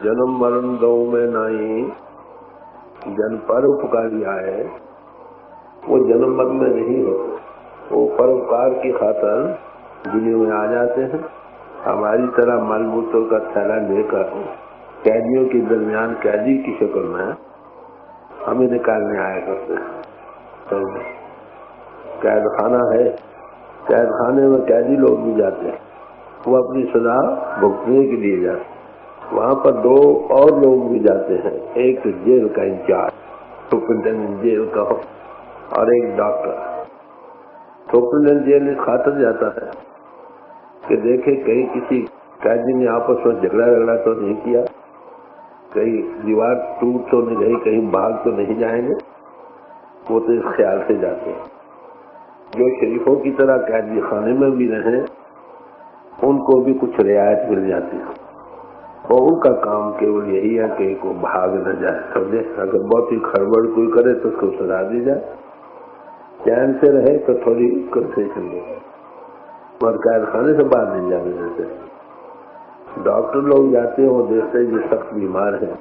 जन्म मरण दो में नहीं, जन परोपकारी आए वो जन्म मरण में नहीं होते, वो परोपकार की खातिर दुनिया में आ जाते हैं। हमारी तरह मल मूत्र का थैला लेकर कैदियों के दरमियान कैदी की शक्ल में हमें निकालने आया करते हैं। कैद खाना है, कैद खाने में कैदी लोग भी जाते हैं, वो अपनी सजा भुगतने के लिए जाते हैं। वहाँ पर दो और लोग भी जाते हैं, एक जेल का इंचार्ज सुपरिटेंडेंट जेल का हो और एक डॉक्टर। सुपरिटेंडेंट जेल इस खातिर जाता है कि देखे कहीं किसी कैदी ने आपस में झगड़ा तो नहीं किया, कहीं दीवार टूट तो नहीं गई, कहीं भाग तो नहीं जाएंगे। वो तो इस ख्याल से जाते हैं। जो शरीफों की तरह कैदी खाने में भी रहे उनको भी कुछ रियायत मिल जाती है, और उनका काम केवल यही है कि को भाग न जाए। समझे, अगर बहुत ही खड़बड़ कोई करे तो उसको सजा दी जाए, चैन से रहे तो थोड़ी कंसेशन दे, मगर कैद खाने से बाहर नहीं जाने देते। डॉक्टर लोग जाते हैं, वो देखते हैं जो सख्त बीमार है,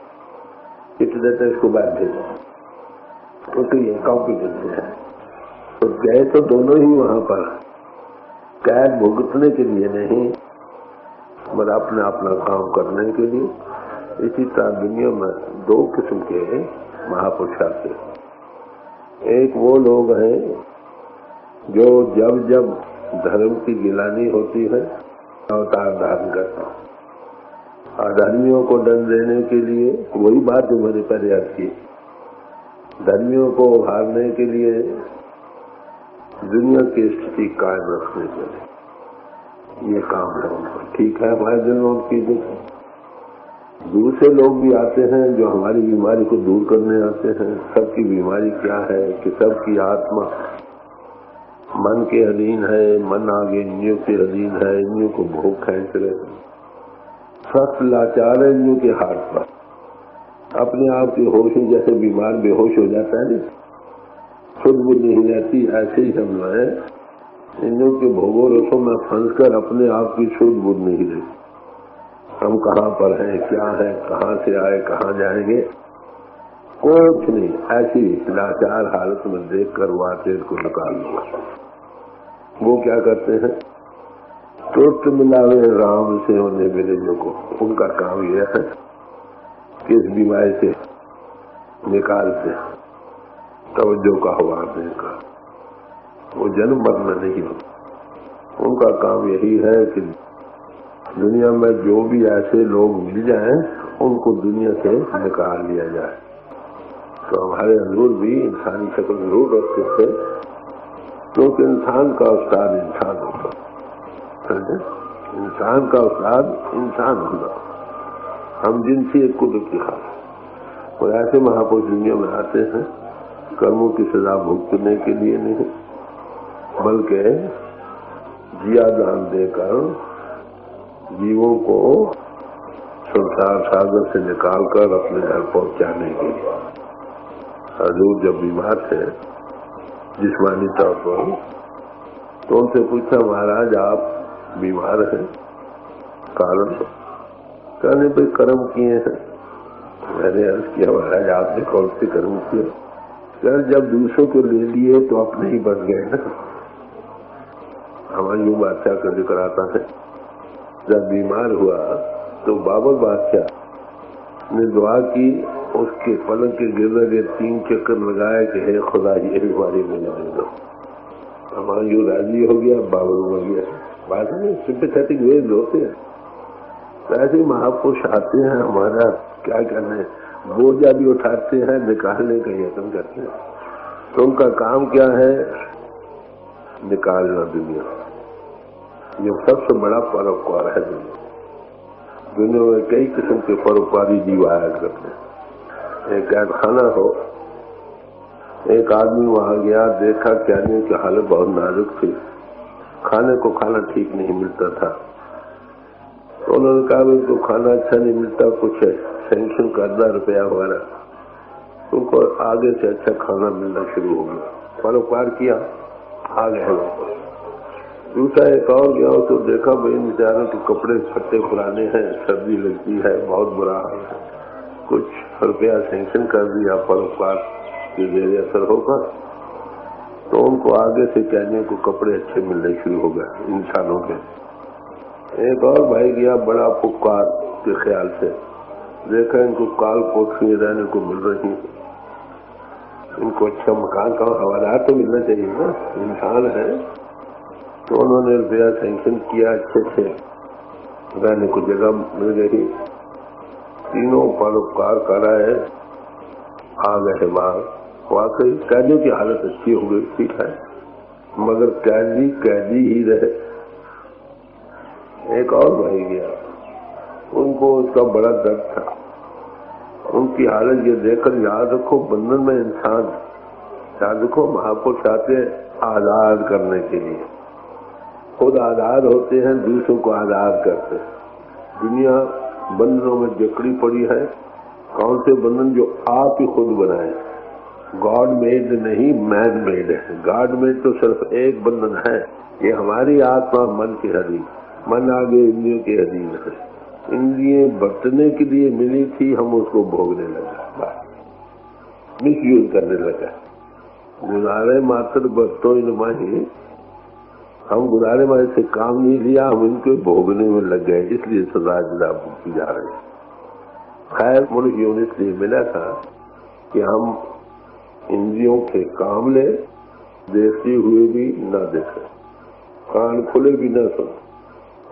चिट देते हैं इसको बाहर भेजो, तो ये कॉम्पिटेंस है। तो गए तो दोनों ही वहां पर कैद भुगतने के लिए नहीं, मगर अपने अपना काम करने के लिए। इसी तरह दुनिया में दो किस्म के महापुरुष आते हैं। एक वो लोग हैं जो जब जब धर्म की गिलानी होती है अवतार धारण करते हैं। अधर्मियों को दंड देने के लिए, वही बात जो मैंने पहले अर्ज की, धर्मियों को उभारने के लिए, दुनिया की स्थिति कायम रखने के लिए ये काम है उनका। ठीक है, हमारे दिन में उनकी दूसरे लोग भी आते हैं जो हमारी बीमारी को दूर करने आते हैं। सबकी बीमारी क्या है कि सबकी आत्मा मन के अधीन है, मन आगे इंद्रियों के अधीन है, इंद्रियों को भोग खेच रहे, सख्त लाचार है इंद्रियों के हाथ पर। अपने आप के होश में जैसे बीमार बेहोश हो जाता है, खुद बुद्ध नहीं रहती, ऐसे ही हम है इंद्रियों के भोगों रसों में फंसकर अपने आप की शुद्ध बुद्ध नहीं रहती। हम कहाँ पर हैं, क्या है, कहाँ से आए, कहाँ जाएंगे, कुछ नहीं। ऐसी लाचार हालत में देखकर वो आते को निकाल दो। वो क्या करते हैं, तुरंत मिलावे राम से उन्हें विलेजों को। उनका काम यह है कि इस बीमारी से निकालते तवज्जो का हुआ देगा। वो जन्म मरण में नहीं होता। उनका काम यही है कि दुनिया में जो भी ऐसे लोग मिल जाएं उनको दुनिया से निकाल लिया जाए। तो हमारे हजूर भी इंसानी शक्ल जरूर रखते थे, क्योंकि इंसान का उस्ताद इंसान होगा। इंसान का उस्ताद इंसान होगा। हम जिनसे एक कुदरत की खास और ऐसे महापुरुष दुनिया में आते हैं कर्मों की सजा भुगतने के लिए नहीं, बल्कि जिया दान देकर जीवों को संसार सागर से निकालकर अपने घर पहुंचाने के लिए। हजूर जब बीमार थे जिस्मानी तौर पर, तो उनसे पूछा, महाराज आप बीमार हैं, कारण? कहने भाई कर्म किए हैं। मैंने अर्ज किया, महाराज आपने कौन से कर्म किए? सर जब दूसरों को ले लिए तो अपने ही बन गए ना। हमारी बादशाह का जिक्र आता है, जब बीमार हुआ तो बाबर बादशाह ने दुआ की, उसके पलंग के गिर्द 3 चक्कर लगाए कि हे खुदा ये बीमारी मुझे दे दो। हमारा जो राजी हो गया, बाबर हो गया। बाद में सिंपैथेटिक वेज होते हैं, तो ऐसे महापुरुष आते हैं, हमारा क्या करने, बोझा भी उठाते हैं, निकालने का यत्न करते हैं। तो उनका काम क्या है, निकालना दुनिया। ये सबसे बड़ा परोपकार है दुनिया में। कई किस्म के परोपकारी जीव आया करते हैं। एक कैद खाना हो, एक आदमी वहां गया, देखा कैदियों की हालत बहुत नाजुक थी, खाने को खाना ठीक नहीं मिलता था। तो उन्होंने कहा इनको खाना अच्छा नहीं मिलता, कुछ सैंक्शन कर 10 रुपया हमारा, उनको आगे से अच्छा खाना मिलना शुरू हो गया। परोपकार किया, आ गए वापस। दूसरा एक और गया तो देखा भाई बेचारों के कपड़े फटे पुराने हैं, सर्दी लगती है, बहुत बुरा हाल है। कुछ रुपया सैंक्शन कर दिया परोपकार के जरिए असर होगा, तो उनको आगे से कहने को कपड़े अच्छे मिलने शुरू हो गए इंसानों के। एक और भाई गया बड़ा पुकार के ख्याल से, देखा इनको काल कोठरी रहने को मिल रही है, इनको अच्छा मकान का हवादार तो मिलना चाहिए ना, इंसान है। तो उन्होंने रुपया सैंक्शन किया, अच्छे से रहने को जगह मिल गई, तीनों परोपकार कराए, आ गए बाहर। वाकई कैदियों की हालत अच्छी हो गई, ठीक है, मगर कैदी कैदी ही रहे। एक और भाई गया, उनको उसका बड़ा दर्द था, उनकी हालत ये देखकर याद रखो बंधन में इंसान, याद रखो महापुरुष आते आजाद करने के लिए, खुद आजाद होते हैं, दूसरों को आजाद करते हैं। दुनिया बंधनों में जकड़ी पड़ी है। कौन से बंधन? जो आप ही खुद बनाए। गॉड मेड नहीं, मैन मेड है। गॉड मेड तो सिर्फ एक बंधन है, ये हमारी आत्मा मन के अधीन, मन आगे इंद्रियों के अधीन है। इंद्रियां बरतने के लिए मिली थी, हम उसको भोगने लगा, मिसयूज करने लगा। गुजारे मात्र बरतों इन माही, हम गुजारे मारे से काम नहीं लिया, हम इनको भोगने में लग गए, इसलिए सजा जदा भुगती जा रहे हैं। खैर मुझे यूं इसलिए मिला था कि हम इंद्रियों के काम ले, देखते हुए भी न देखें, कान खुले भी न सुन,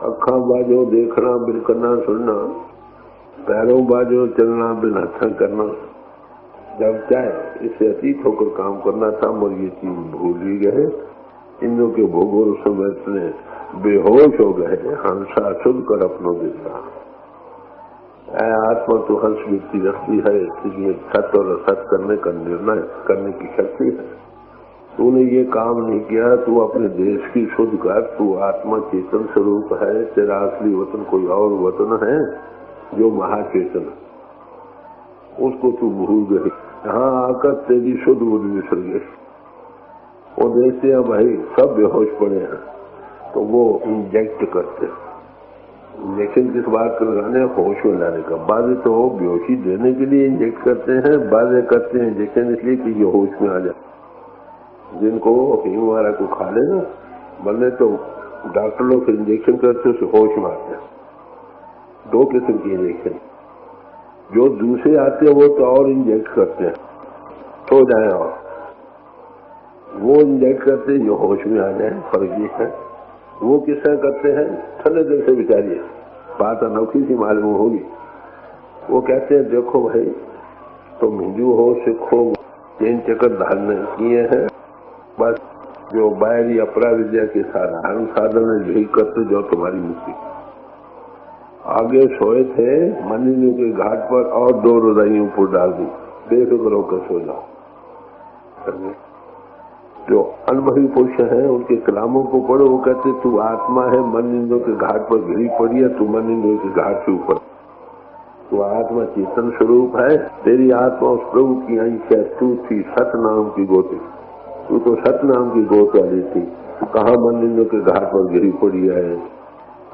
अखा बाजो देखना बिन करना सुनना, पैरों बाजो चलना बिन हथा करना। जब चाहे इससे अतीत होकर काम करना था, मगर ये चीज भूल ही गए। इंद्रों के भोगों समय इतने बेहोश हो गए, हंसा सुन कर अपनों देता। आत्मा तो हंस व्यक्ति रखती है, इसलिए सत्य और असत करने का निर्णय करने की शक्ति है। तूने ये काम नहीं किया, तू अपने देश की शुद्ध कर, तू आत्मा चेतन स्वरूप है, तेरा असली वतन कोई और वतन है जो महाचेतन, उसको तू भूल गई। यहाँ आकर तेरी शुद्ध बुद्धि विसर गई। वो देखते हैं भाई सब बेहोश पड़े हैं, तो वो इंजेक्ट करते हैं। इंजेक्शन किस बात कर लगाने? होश में लाने का। बाधे तो बेहोशी देने के लिए इंजेक्ट करते हैं, बाधे करते हैं इंजेक्शन इसलिए कि ये होश में आ जाए। जिनको हींग वाला को खा लेना बने तो डॉक्टर लोग इंजेक्शन करते उसे होश में आते हैं। दो किस्म की इंजेक्शन, जो दूसरे आते हैं वो तो और इंजेक्ट करते हैं, सो जाए, और वो इंजेक्ट करते हैं जो होश में आ जाए, फर्क ये है। वो किस तरह करते हैं? ठंडे दिल से विचारिए, बात अनोखी सी मालूम होगी। वो कहते हैं देखो भाई तुम हिंदू हो, सिख हो, चेन चक्कर धारण किए हैं, बस जो बाहरी अपरा विद्या के साधारण साधन यही करते जो तुम्हारी मुक्ति। आगे सोए थे मनीनु के घाट पर और 2 रजाइयों ऊपर डाल दी, बेफिक्र होकर सो जाओ। जो अनुभवी पुरुष हैं उनके कलामों को पढ़ो, वो कहते तू आत्मा है, मन इंद्रियों के घाट पर घिरी पड़ी है, तू मन इंद्रियों के घाट से ऊपर, तू आत्मा चेतन स्वरूप है, तेरी आत्मा उस प्रभु की अंश है, तू थी सत नाम की गोती, तू तो सत नाम की गोत वाली थी। कहाँ मन इंद्रियों के घाट पर घिरी पड़ी है,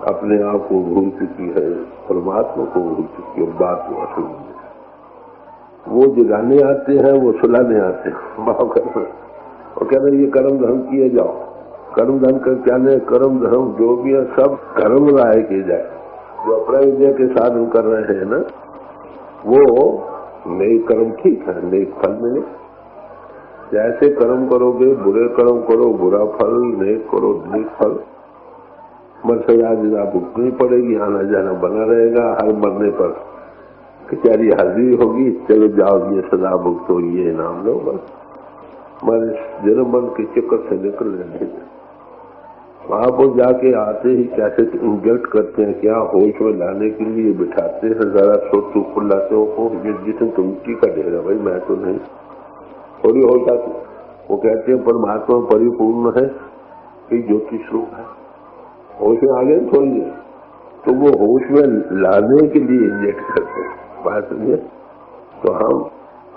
अपने आप को भूल चुकी है, परमात्मा को भूल चुकी है। बात को असल वो जगाने आते हैं, वो सुलाने आते हैं, भाव करना और कहते हैं ये कर्म धर्म किए जाओ। कर्म धर्म कर क्या नहीं, कर्म धर्म जो भी है सब कर्म राय किए जाए। जो अपना विद्या के साथ हम कर रहे हैं ना, वो नई कर्म ठीक है, नई फल मिले। जैसे कर्म करोगे, बुरे कर्म करो बुरा फल, नेक करो नेक फल। मर सजा जदा भुगतनी पड़ेगी, आना जाना बना रहेगा। हर मरने पर कचहरी हाजिरी होगी, चलो जाओ ये सजा भुगतो, ये इनाम लो, बस हमारे जन्म मन के चक्कर से निकल रहे हैं। वहां पर जाके आते ही कैसे इंजल्ट करते हैं, क्या होश में लाने के लिए बिठाते हैं, जरा सोच ऊपर लाते हो, जिसने तुम मिट्टी का ढेरा, भाई मैं तो नहीं, थोड़ी होश आती। वो कहते हैं परमात्मा परिपूर्ण है, ज्योति स्वरूप है, होश में आ गए थोड़ी देर, तो वो होश में लाने के लिए इंजेक्ट करते हैं। बात समझे? तो हम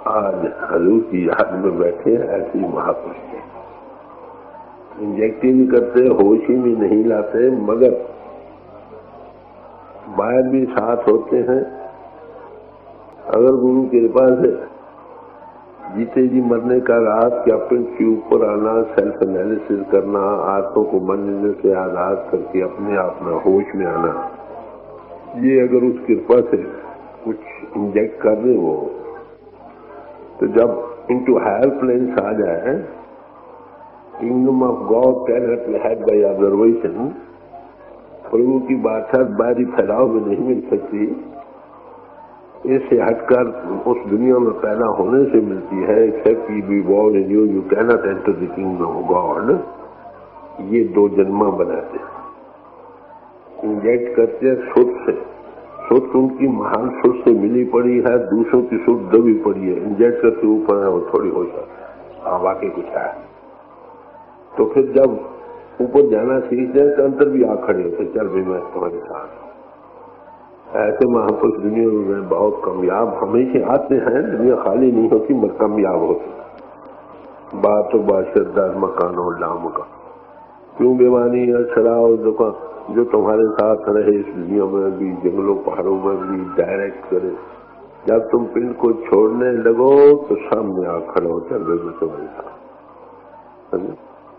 आज हजूर की याद में बैठे हैं, ऐसी महापुरुष इंजेक्ट ही नहीं करते, होश ही में नहीं लाते, मगर बाहर भी साथ होते हैं। अगर गुरु कृपा से जीते जी मरने का रात कैप्टन के ऊपर आना, सेल्फ एनालिसिस करना, आत्मा को मन से आजाद करके अपने आप में होश में आना, ये अगर उस कृपा से कुछ इंजेक्ट कर दे वो, तो जब इनटू हायर प्लेन्स आ जाए, kingdom of God can not be had by observation, प्रभु की बादशाह बाहरी फैलाव में नहीं मिल सकती, इससे हटकर उस दुनिया में पैदा होने से मिलती है। Except you be born in you can not enter the kingdom of God. ये दो जन्मा बनाते, इंजेक्ट करते सुध से, सुध उनकी महान सुध से मिली पड़ी है, दूसरों की सुध दबी पड़ी है, इंजेक्ट करके ऊपर है वो थोड़ी हो जाती, वाकई कुछ है। तो फिर जब ऊपर जाना सीखते हैं तो अंतर भी आ खड़े होते, चल भाई मैं तुम्हारे साथ। ऐसे महापुरुष दुनिया में बहुत कामयाब हमेशा आते हैं, दुनिया खाली नहीं होती मगर कामयाब होती। बात तो बादशाह मकान और लाम का क्यों बेमानी है, शराब दुकान जो तुम्हारे साथ रहे इस दुनिया में भी, जंगलों पहाड़ों में भी, डायरेक्ट करे। जब तुम पिंड को छोड़ने लगो तो सामने आ खड़े हो, चल भाई मैं तुम्हारे साथ।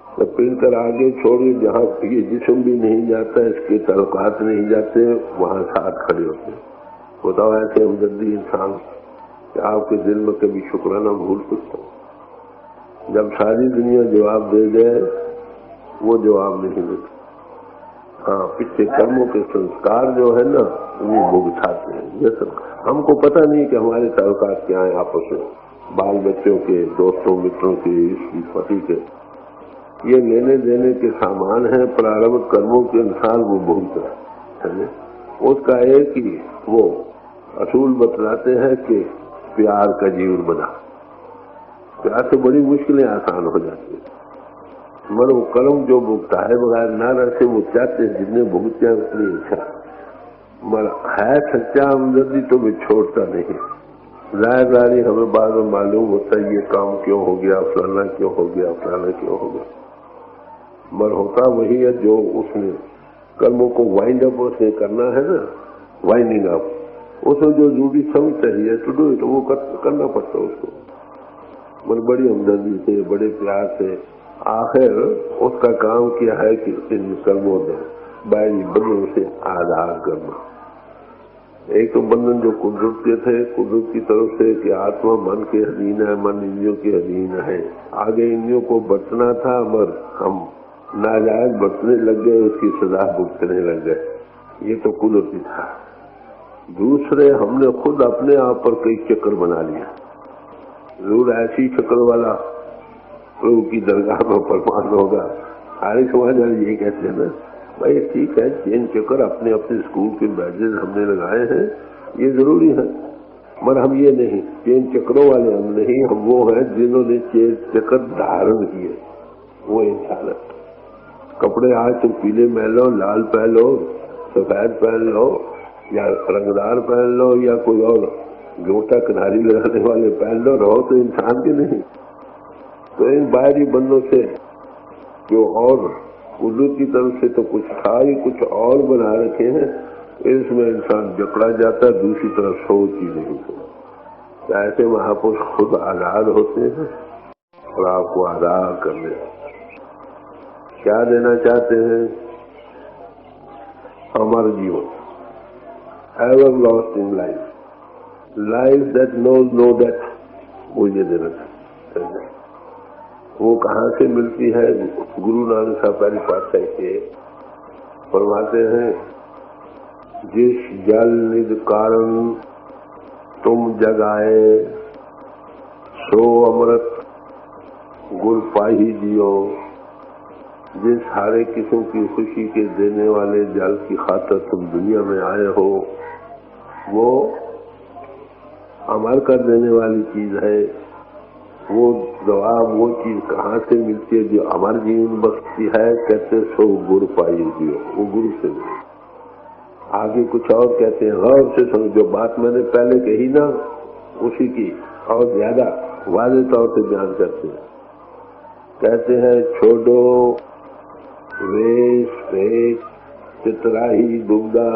तो पिंड कर आगे छोड़िए, जहाँ ये जिस्म भी नहीं जाता, इसके तल्लुकात नहीं जाते, वहाँ साथ खड़े होते। बताओ ऐसे हमदर्दी इंसान कि आपके दिल में कभी शुक्राना भूल सकता हूँ। जब सारी दुनिया जवाब दे दे वो जवाब नहीं देता। हाँ, पिछले कर्मों के संस्कार जो है ना वो भुगताते हैं। ये सब हमको पता नहीं कि हमारे तल्लुकात क्या है आपस में, बाल बच्चों के, दोस्तों मित्रों के, इसकी पति के, ये लेने देने के सामान है, प्रारंभ कर्मों के अनुसार वो भुगत है। उसका एक ही वो असूल बतलाते हैं कि प्यार का जीवन बना, प्यार से बड़ी मुश्किलें आसान हो जाती है। मगर वो कर्म जो भुगता है बगैर नारा से वो चाहते जितने भुगते हैं उतनी इच्छा, मगर है सच्चा हमदर्दी तो मैं छोड़ता नहीं। जायदारी हमें बाद में मालूम होता है ये काम क्यों हो गया, फलाना क्यों हो गया, फलाना क्यों हो गया, मगर होता वही है जो उसने कर्मों को वाइंड अप उसने करना है ना, वाइंडिंग अप, उसमें जो जरूरी समझ चाहिए टू डू इट वो करना पड़ता उसको। मगर बड़ी हमदर्दी से, बड़े प्यार से आखिर उसका काम किया है कि इन कर्मों में बाहरी बंधनों से आजाद करना। एक तो बंधन जो कुदरत के थे, कुदरत की तरफ से कि आत्मा मन के अधीन है, मन इंद्रियों के अधीन है। आगे इंद्रियों को बरतना था मगर हम नाजायज बरतने लग गए, उसकी सजा भुगतने लग गए। ये तो कुदरती था। दूसरे हमने खुद अपने आप पर कई चक्कर बना लिया। जरूर ऐसी शक्ल वाला प्रभु की दरगाह में प्रमाण होगा। सारे समाज ये कहते हैं ना, भाई ठीक है चेन चक्कर अपने अपने स्कूल के बैजेस हमने लगाए हैं, ये जरूरी है, मगर हम ये नहीं, चेन चक्रों वाले हम नहीं, हम वो हैं जिन्होंने चेन चक्कर धारण किए, वो इंसान है। कपड़े आज तुम पीले पहन लो, लाल पहन लो, सफेद पहन लो या रंगदार पहन लो या कोई और गोटा किनारी लगाने वाले पहन लो, रहो तो इंसान के नहीं। तो इन बाहरी बंदों से जो और कुदरत की तरफ से तो कुछ था ही, कुछ और बना रखे हैं, इसमें इंसान जकड़ा जाता, दूसरी तरफ सोच ही नहीं होता। ऐसे महापुरुष खुद आजाद होते हैं और आपको आजाद करने क्या देना चाहते हैं? हमारा जीवन, ever lost in life, life that knows no that, वो ये देना चाहते हैं। वो कहाँ से मिलती है? गुरु नानक साहब पहली पातशाही के फरमाते हैं, जिस जल निज कारण तुम जगाए, सो अमृत गुर पाही जियो। जिस सारे किस्म की खुशी के देने वाले जल की खातर तुम दुनिया में आए हो, वो अमर कर देने वाली चीज है। वो जवाब, वो चीज कहाँ से मिलती है जो अमर जीवन बख्शती है? कहते सो गुरु पाई जियो, वो गुरु से मिले। आगे कुछ और कहते हैं, गौर से सुनो, जो बात मैंने पहले कही ना उसी की और ज्यादा वाज़ेह तौर से बयान करते हैं। कहते हैं छोड़ो वेश भेद चितराही दुबदा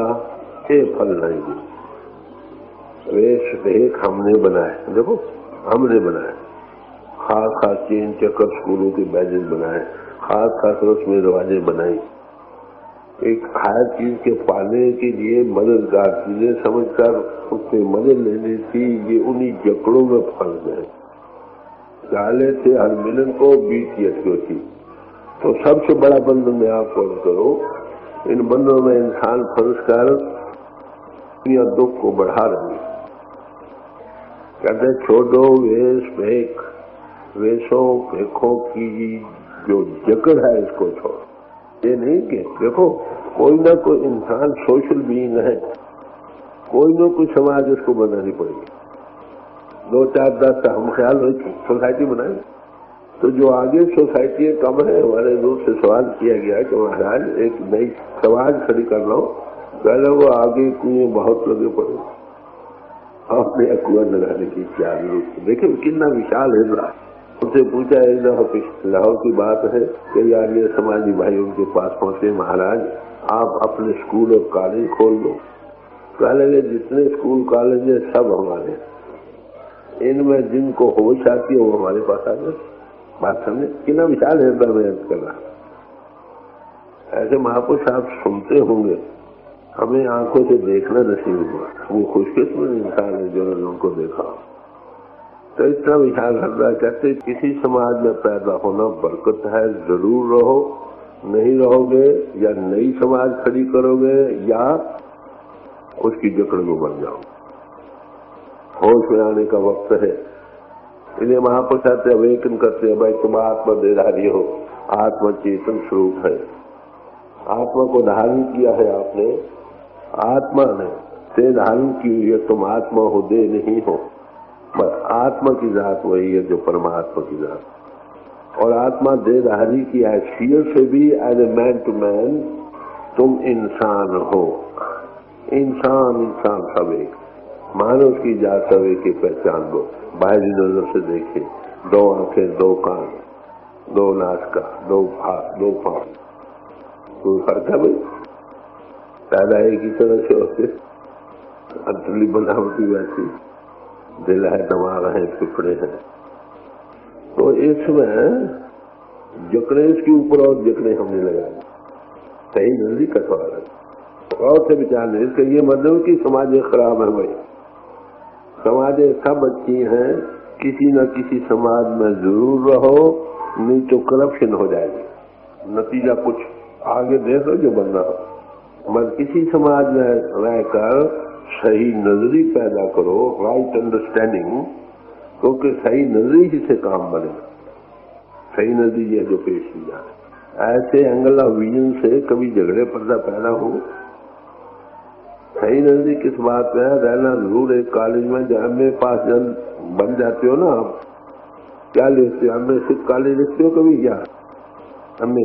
ये फल नहीं दी। वेश भेद हमने बनाए, देखो हमने बनाए, खास खास चेन चक्कर स्कूलों के बैजेस बनाए, खास खास रस्में रिवाजें बनाई, एक हायर चीज के पाने के लिए मददगार चीजें समझकर उससे मदद लेनी थी। ये उन्हीं जकड़ों में फंस गए। डाले थे हर मिलन को 20 यशों की। तो सबसे बड़ा बंधन में आप कौन करो, इन बंधनों में इंसान फंस कर या दुख को बढ़ा रहे। कहते छोड़ो वेश भेख, वेशों भेखों की जो जकड़ है इसको छोड़ो। ये नहीं कि देखो कोई ना कोई इंसान सोशल बीइंग है, कोई ना कोई समाज उसको बनानी पड़ेगी। 2 4 10 हम ख्याल हो सोसाइटी बनाए। तो जो आगे सोसाइटी कम है, हमारे रूप से सवाल किया गया कि महाराज एक नई समाज खड़ी कर लो, पहले वो आगे कुएं बहुत लगे पड़े, आपने कुआं लगाने की क्या जरूरत। देखिए कितना विशाल है रहा। उनसे पूछा एक दफा लाहौर की बात है कि यार ये समाजी भाई उनके पास पहुंचे, महाराज आप अपने स्कूल और कॉलेज खोल दो। कॉलेज जितने स्कूल कॉलेज है सब हमारे, इनमें जिनको होश आती है वो हमारे पास आ जाए। बात समझे कितना विशाल है मेहनत करना। ऐसे महापुरुष आप सुनते होंगे, हमें आंखों से देखना नसीब हुआ, वो खुशकिस्मत इंसान है जो उनको देखा। तो इतना विचार हृदय कहते किसी समाज में पैदा होना बरकत है। जरूर रहो, नहीं रहोगे या नई समाज खड़ी करोगे या उसकी जकड़ में बन जाओ। होश में आने का वक्त है। इसलिए महापुरुष आते अवेकन करते हैं, भाई तुम आत्मा देधारी हो, आत्मा चेतन स्वरूप है, आत्मा को धारण किया है आपने, आत्मा ने से धारण की हुई है, तुम आत्मा हो, दे नहीं हो। बस आत्मा की जात वही है जो परमात्मा की जात। और आत्मा देधारी की हैसियत से भी as a man to man तुम इंसान हो। इंसान इंसान सब एक, मानव की जात सब एक की पहचान दो। बाहरी नजर से देखे, 2 आंखें, 2 कान, 2 नासिका, 2 हाथ, 2 पांव, कोई फर्क है भाई? पैदा एक ही तरह से होते, अंतली बनावटी वैसी, दिल है, दिमाग है, फेफड़े हैं। तो इसमें जकड़े इसके ऊपर और जकड़े हमने लगाए, सही जल्दी कटवा रहे और से विचार नहीं। इसका ये मतलब कि समाज खराब है भाई, समाज सब अच्छी हैं, किसी न किसी समाज में जरूर रहो, नहीं तो करप्शन हो जाएगी। नतीजा कुछ आगे देख लो जो बनना हो। मगर किसी समाज में रहकर सही नजरी पैदा करो, राइट अंडरस्टैंडिंग, क्योंकि सही नजरी ही से काम बनेगा। सही नजरी है जो पेश की जाए। ऐसे एंगल ऑफ विजन से कभी झगड़े पर्दा पैदा हो। सही नजरी किस बात में है, रहना जरूर एक कॉलेज में जब एमए पास जन बन जाते हो ना, आप क्या लिखते हो, एमए सिर्फ कॉलेज लिखते हो कभी क्या? एमए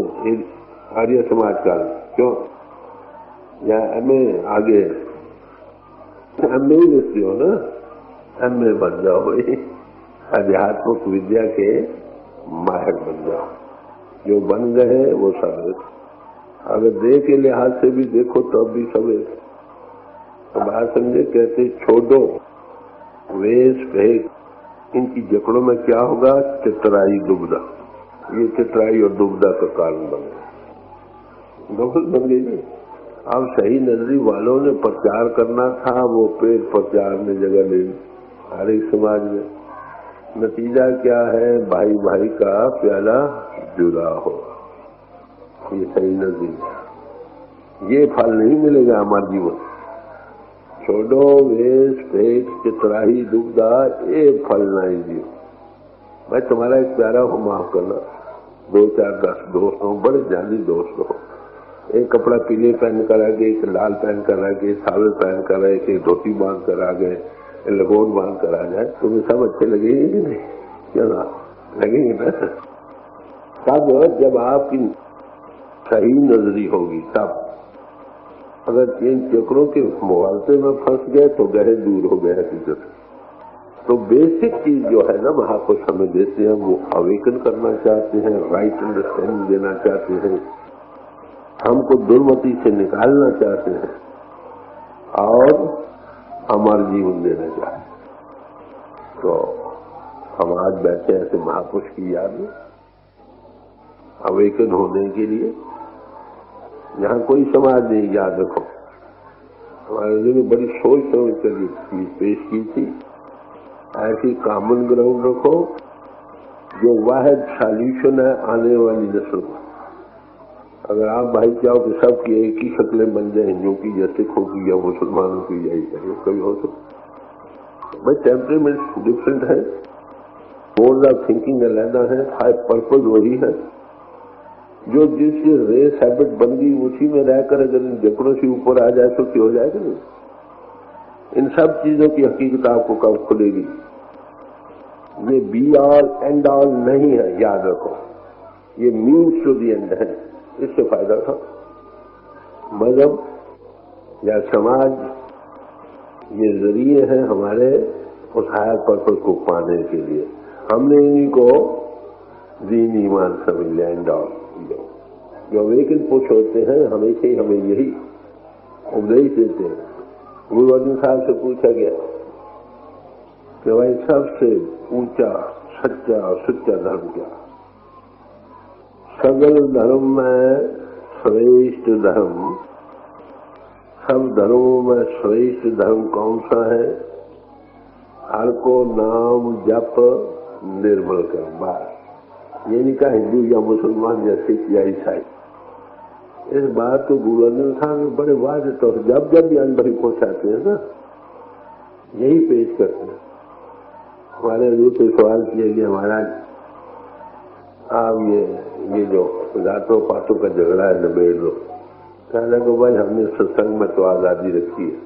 आर्य समाज कॉलेज क्यों, या एमए आगे एमए ही लिखते हो ना, एमए बन जाओ भाई, आध्यात्मिक विद्या के माहिर बन जाओ। जो बन गए वो सब, अगर देह के लिहाज से भी देखो तब भी सब। बात समझे, कहते छोड़ो वेश भेद, इनकी जकड़ों में क्या होगा, चितराई दुबदा। ये चितराई और दुबदा का कारण बन गया, गलत बन गई। अब सही नजरी वालों ने प्रचार करना था, वो पेट प्रचार ने जगह ले हर एक समाज में। नतीजा क्या है, भाई भाई का प्याला जुदा हो। ये सही नजरी, ये फल नहीं मिलेगा हमारे जीवन। छोड़ो वेश भेद चितराही दुबदा, ये फल नहीं दियो। मैं तुम्हारा एक प्यारा हो, माफ करना, 2 4 10 दोस्त हो, बड़े जानी दोस्त हो, एक कपड़ा पीले पहन कर आ गए, एक लाल पहन कर आ गए, सावल पहन कर आए, एक धोती बांध कर आ गए, लगोट बांध कर आ जाए, तुम्हें सब अच्छे लगेंगे कि नहीं? क्यों ना लगेंगे ना? तब जब आपकी सही नजरी होगी तब। अगर इन चक्रों के मुआवजे में फंस गए तो गहरे दूर हो गए हकीकत। तो बेसिक चीज जो है ना महापुरुष हमें देते हैं, वो अवेकन करना चाहते हैं, राइट अंडरस्टैंडिंग देना चाहते हैं। हमको दुर्मति से निकालना चाहते हैं और हमारा जीवन देना चाहते हैं। तो हम आज बैठे ऐसे महापुरुष की याद में अवेकन होने के लिए। यहाँ कोई समाज नहीं, याद रखो। हमारे ने बड़ी सोच समझ कर ये चीज पेश की थी। ऐसी कॉमन ग्राउंड रखो जो वाहिद सॉल्यूशन है आने वाली नस्ल का। अगर आप भाई चाहो कि सबकी एक ही शक्लें बन जाए, हिंदुओं की या सिखों की या मुसलमानों की, यही चाहिए कभी हो सकता। भाई टेम्परेमेंट डिफरेंट है, मोड ऑफ थिंकिंग अलग है, पर्पज वही है। जो जिस रेस हैबिट बन गई उसी में रहकर अगर इन जकड़ों से ऊपर आ जाए तो क्या हो जाएगा? नहीं, इन सब चीजों की हकीकत आपको कब खुलेगी? ये बी ऑल एंड ऑल नहीं है, याद रखो। ये मीन्स टू दी एंड है। इससे फायदा था मजहब या समाज, ये जरिए हैं हमारे उस हायर पर्पज को पाने के लिए। हमने इन्हीं को दीन ईमान समझ लिया एंड ऑल। जो अवेकन पुरुष होते हैं हमेशा ही हमें यही उपदेश देते हैं। गुरु अर्जुन साहब से पूछा गया कि भाई सबसे ऊंचा सच्चा और सच्चा धर्म क्या? सगल धर्म में श्रेष्ठ धर्म, सब धर्मों में श्रेष्ठ धर्म कौन सा है? हर को नाम जप निर्मल कर। बात ये नहीं कहा हिंदू या मुसलमान या सिख या ईसाई। इस बात को गुरु अर्जुन साहब बड़े वाज तो जब जब भी अनुभवी पहुंचाते हैं ना, यही पेश करते हैं। हमारे हजूर से सवाल किया गया, महाराज आप ये जो जातों पातों का झगड़ा है निबेड़ लो। कहने को भाई हमने सत्संग में तो आजादी रखी है,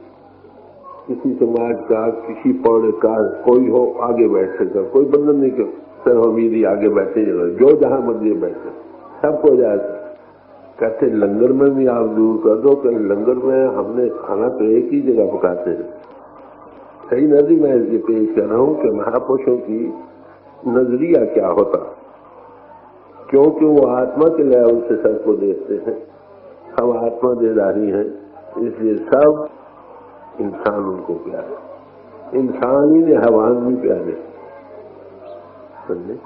किसी समाज का किसी पौड़े का कोई हो आगे बैठ सकता, कोई बंधन नहीं कर सर हमीदी आगे बैठे जो जहां मर्जी बैठे सबको जाए। कहते लंगर में भी आप दूर कर दो कि लंगर में हमने खाना तो एक ही जगह पकाते हैं। सही नजरी मैं इसलिए पेश कर रहा हूँ कि महापुरुषों की नजरिया क्या होता, क्योंकि वो आत्मा के लेवल से सबको देखते हैं। हम आत्मा देदारी हैं, इसलिए सब इंसान उनको प्यारे। इंसान ही ने हैवान भी प्यारे, समझे?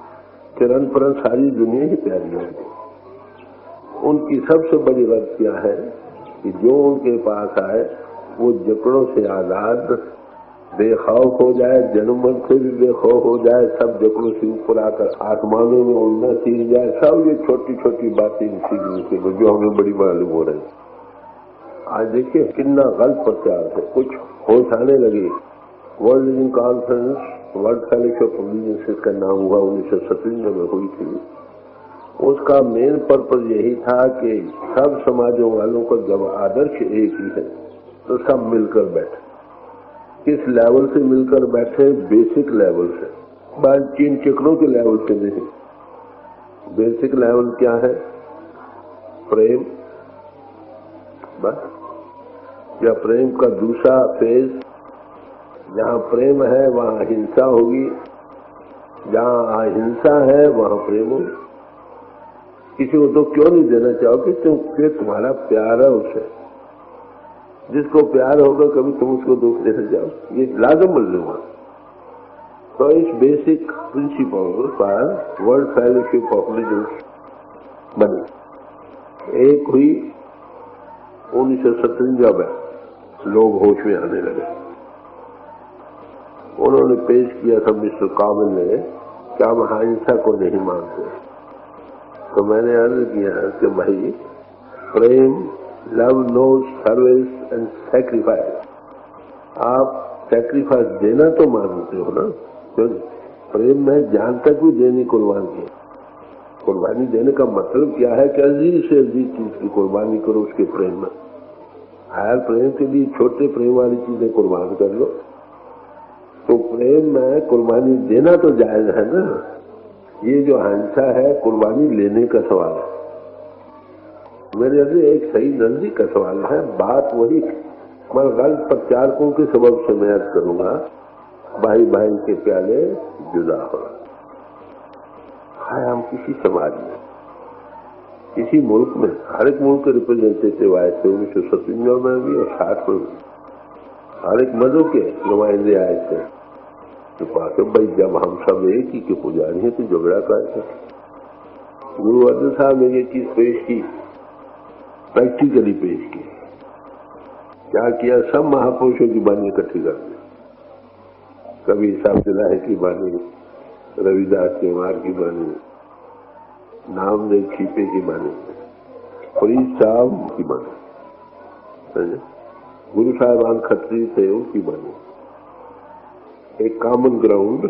किरण पर सारी दुनिया ही प्यारी है। उनकी सबसे बड़ी बात क्या है कि जो उनके पास आए वो जकड़ों से आजाद बेखौफ हो जाए, जन्म से भी बेखौफ हो जाए, सब जकड़ों से ऊपर आकर आसमानों में उड़ना सीख जाए। सब ये छोटी छोटी बातें सीखने के जो हमें बड़ी मालूम हो रही। आज देखिए कितना गलत प्रचार है, कुछ होश आने लगे। World living conference, world fellowship of religions का नाम हुआ 1997 में हुई थी। उसका मेन पर्पज यही था कि सब समाजों वालों का जब आदर्श एक ही है तो सब मिलकर बैठे। किस लेवल से मिलकर बैठे? बेसिक लेवल से, बस चीन चक्रों के लेवल से नहीं। बेसिक लेवल क्या है? प्रेम। बस या प्रेम का दूसरा फेज, जहाँ प्रेम है वहाँ अहिंसा होगी, जहाँ अहिंसा है वहाँ प्रेम होगी। किसी को तो क्यों नहीं देना चाहोगे? क्योंकि तुम्हारा प्यार है उसे। जिसको प्यार होगा कभी तुम उसको दुख देना चाहो, ये लाजम मल्लूम। तो इस बेसिक प्रिंसिपल पर वर्ल्ड फेलोशिप ऑफ रिलीजियंस बनी। एक हुई 1997 में, लोग होश में आने लगे। उन्होंने पेश किया था मिस्टर काबिल ने, क्या हम अहिंसा को नहीं मानते? तो मैंने अर्ज किया कि भाई प्रेम, love knows service and sacrifice. आप सैक्रिफाइस देना तो मानते हो ना? क्यों? प्रेम में जान तक भी देनी कुर्बानी। कुर्बानी देने का मतलब क्या है कि अजीज से अजीज चीज की कुर्बानी करो उसके प्रेम में। हायर प्रेम के लिए छोटे प्रेम वाली चीजें कुर्बान कर लो। तो प्रेम में कुर्बानी देना तो जायज है ना। ये जो अहिंसा है कुर्बानी लेने का सवाल है। मेरे लिए एक सही नजरी का सवाल है। बात वही, मैं गलत प्रचारकों के सबब से मैं अर्ज करूंगा, भाई भाई के प्याले जुदा हो। हम किसी समाज में इसी मुल्क में हर एक मुल्क के रिप्रेजेंटेटिव आए थे 1957 में भी और 60 में भी। हर एक मजहब के नुमाइंदे आए थे। तो बात भाई जब हम सब एक ही के पुजारी हैं तो झगड़ा करते। गुरु अर्जन साहब ने ये चीज पेश की, प्रैक्टिकली पेश की। क्या किया, सब महापुरुषों की बानी इकट्ठी कर दी। कबीर साहब सिलाहे की बानी, रविदास चमार की बानी, नामदेव छीपे की बानी, फरीद साहब की बानी, गुरु साहिबान खत्री थे उनकी बानी। एक कॉमन ग्राउंड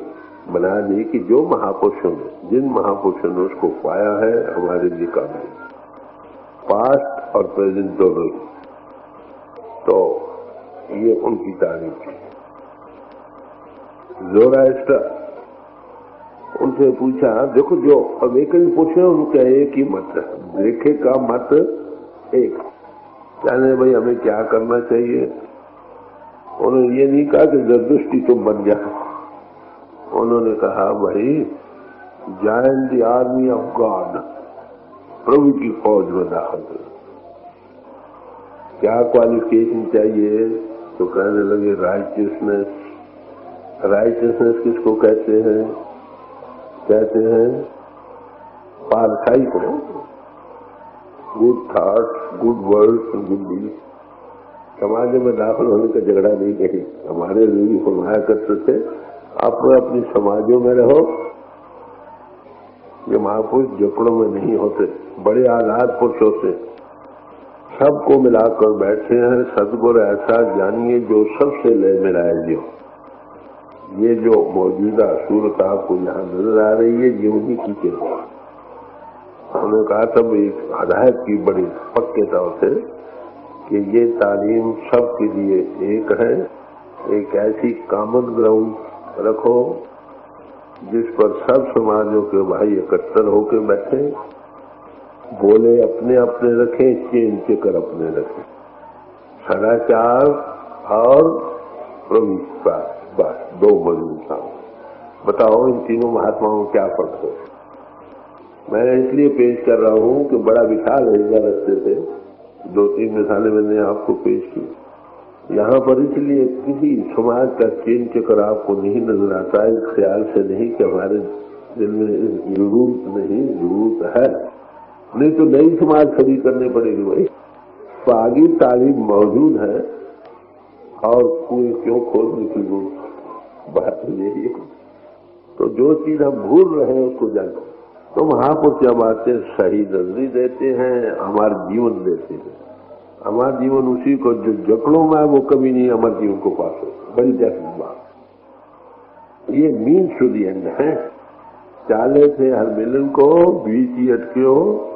बना दी कि जो महापुरुषों ने, जिन महापुरुषों ने उसको पाया है, हमारे लिए काम है, पास्ट और प्रेजेंट दोनों। तो ये उनकी तारीफ थी। ज़ोरास्टर, उनसे पूछा, देखो जो अवेकन पुरुष है उनका एक ही मत है, देखे का मत एक। जाने भाई हमें क्या करना चाहिए। उन्होंने ये नहीं कहा कि जरदुष्टी तुम बन जाओ। उन्होंने कहा भाई join the army of God, प्रभु की फौज में दाखिल करो। क्या क्वालिफिकेशन चाहिए? तो कहने लगे राइटियसनेस। राइटियसनेस किसको कहते हैं? कहते हैं पारखाई को, good thoughts, good words, good deeds. समाज में दाखिल होने का झगड़ा नहीं कही। हमारे रूढ़ी फरमाया करते थे, आप अपनी समाजों में रहो। ये महापुरुष झोपड़ों में नहीं होते, बड़े आलाद पुरुष होते, सबको मिलाकर बैठे हैं। सदगुरु ऐसा जानिए जो सबसे ले मिलाए जो। ये जो मौजूदा सूरत आपको यहाँ नजर आ रही है, ये उन्हीं की के। उन्होंने कहा तब एक हदायत की बड़ी पक्के तौर से कि ये तालीम सबके लिए एक है। एक ऐसी कॉमन ग्राउंड रखो जिस पर सब समाजों के भाई इकट्ठर होकर बैठे, बोले अपने अपने रखें, चेन चेकर अपने रखें, सदाचार और प्रभुता, बस दो मजबूत। बताओ इन तीनों महात्माओं में क्या फर्क है? मैं इसलिए पेश कर रहा हूँ कि बड़ा विशाल रहेगा रस्ते से। 2-3 मिसालें मैंने आपको पेश की यहाँ पर, इसलिए किसी समाज का चेन चक्कर आपको नहीं नजर आता। इस ख्याल से नहीं कि हमारे दिल में जरूरत नहीं, जरूरत है, नहीं तो नई समाज खड़ी करनी पड़ेगी भाई। बागी तालीम मौजूद है और कोई क्यों खोजने की बात यही है। तो जो चीज हम भूल रहे हैं उसको जानो। तो महापुरुष जब आते सही नजरी देते हैं, हमारा जीवन देते हैं। हमारा जीवन उसी को जो जकड़ों में है वो कभी नहीं हमारे जीवन को पास हो। बड़ी डेफिनेट बात। ये मीन्स टू दी एंड है। चाले थे हर मिलन को, बीच ही अटके हो।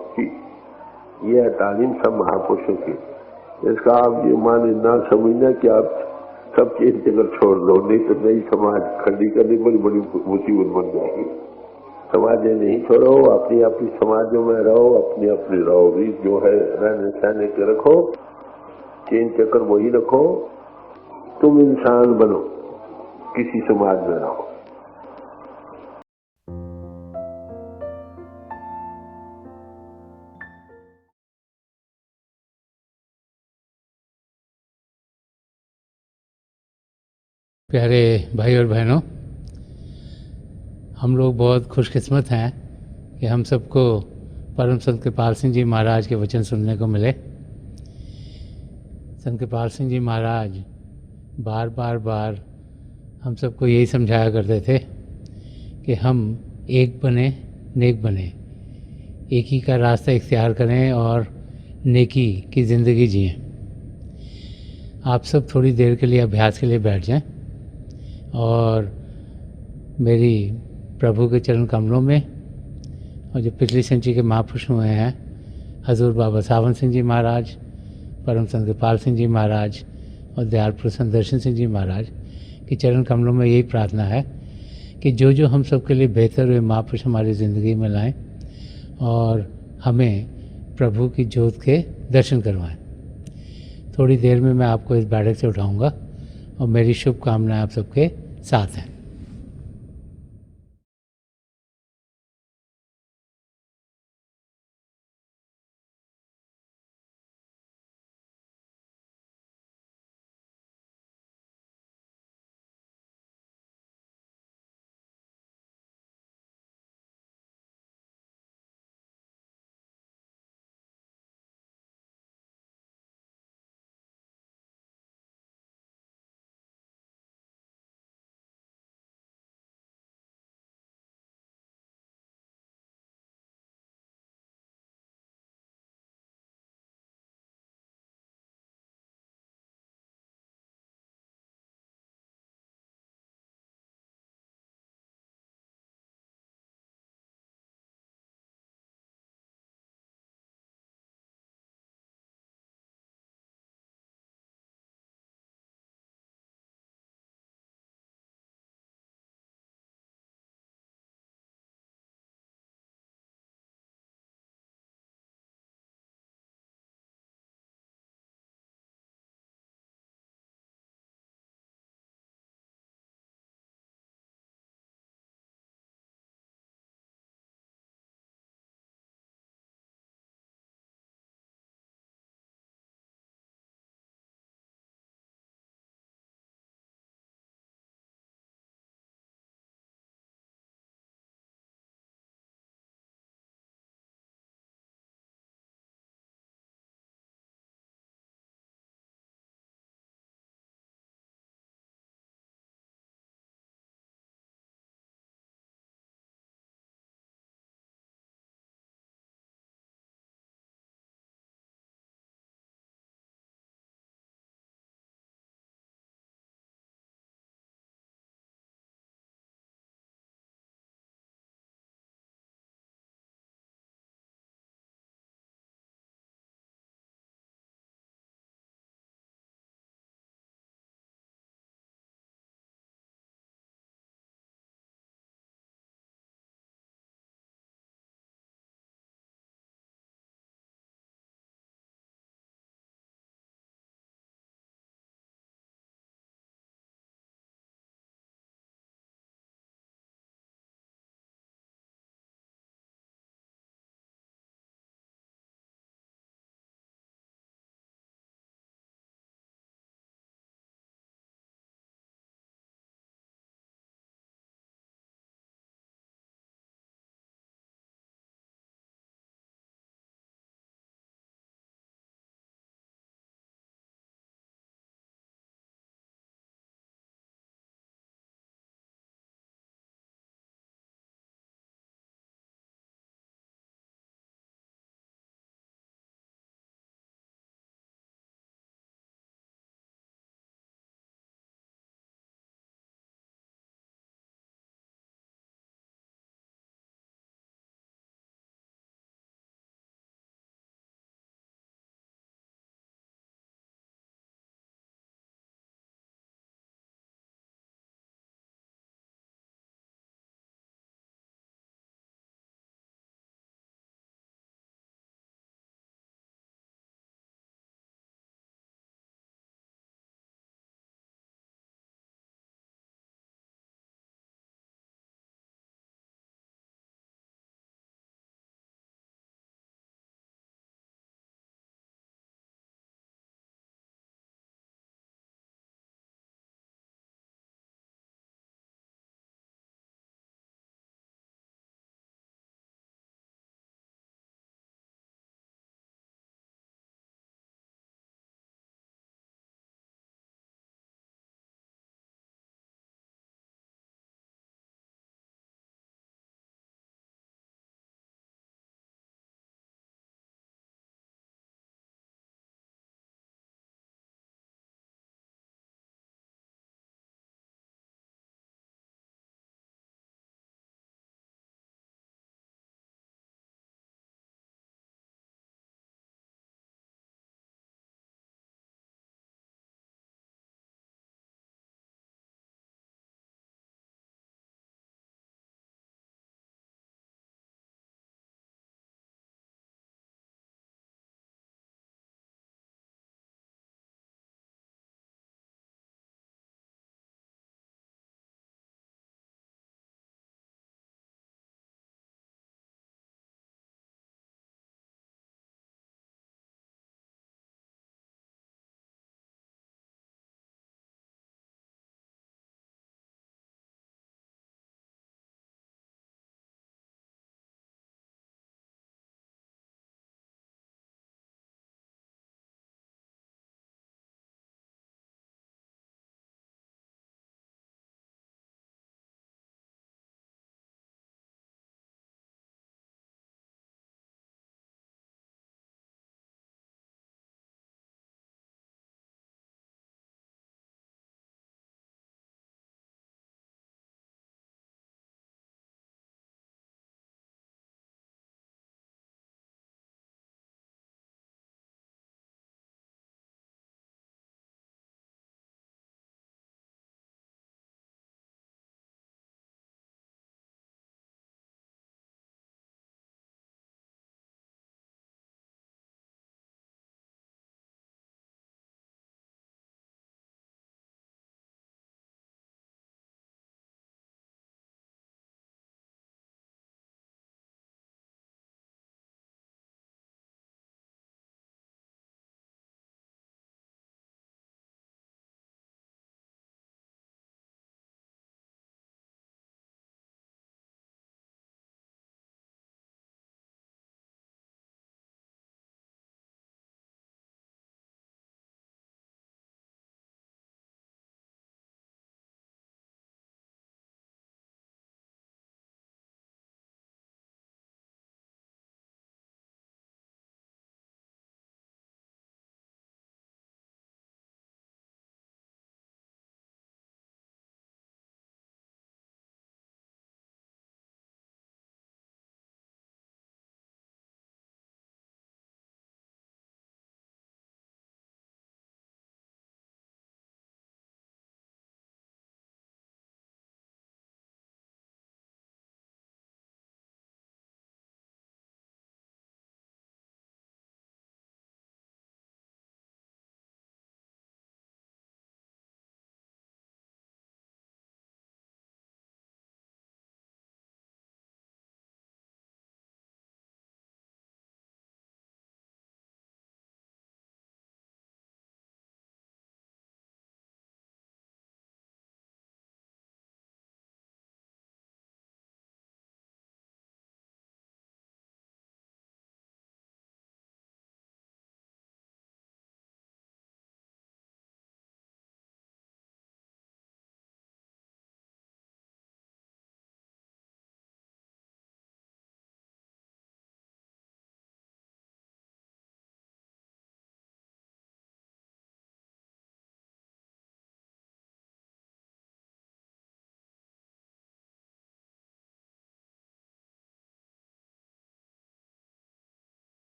ये है तालीम सब महापुरुषों की। इसका आप ये मान ना समझना कि आप सब चीज जगह छोड़ दो, नहीं तो नई समाज खड़ी करनी बड़ी बड़ी मुसीबत बन जाएगी। समाजें नहीं छोड़ो, अपनी अपनी समाजों में रहो, अपनी अपनी रहो। रीत जो है रहने सहने के रखो, चेन चक्कर वही रखो। तुम इंसान बनो, किसी समाज में रहो। प्यारे भाई और बहनों, हम लोग बहुत खुशकिस्मत हैं कि हम सबको परम संत कृपाल सिंह जी महाराज के वचन सुनने को मिले। संत कृपाल सिंह जी महाराज बार बार हम सबको यही समझाया करते थे कि हम एक बने, नेक बने, एक ही का रास्ता इख्तियार करें और नेकी की ज़िंदगी जिएं। आप सब थोड़ी देर के लिए अभ्यास के लिए बैठ जाएं और मेरी प्रभु के चरण कमलों में, और जो पिछली सेंचुरी के महापुरुष हुए हैं हजूर बाबा सावन सिंह जी महाराज, परम संत कृपाल सिंह जी महाराज और दयाल पुरुष संत दर्शन सिंह जी महाराज के चरण कमलों में यही प्रार्थना है कि जो जो हम सब के लिए बेहतर हुए महापुरुष हमारी ज़िंदगी में लाएं और हमें प्रभु की ज्योत के दर्शन करवाएं। थोड़ी देर में मैं आपको इस बैठक से उठाऊंगा और मेरी शुभकामनाएं आप सबके साथ हैं।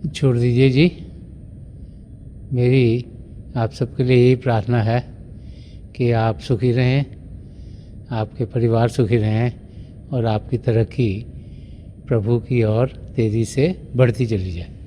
छोड़ दीजिए जी। मेरी आप सबके लिए यही प्रार्थना है कि आप सुखी रहें, आपके परिवार सुखी रहें और आपकी तरक्की प्रभु की ओर तेज़ी से बढ़ती चली जाए।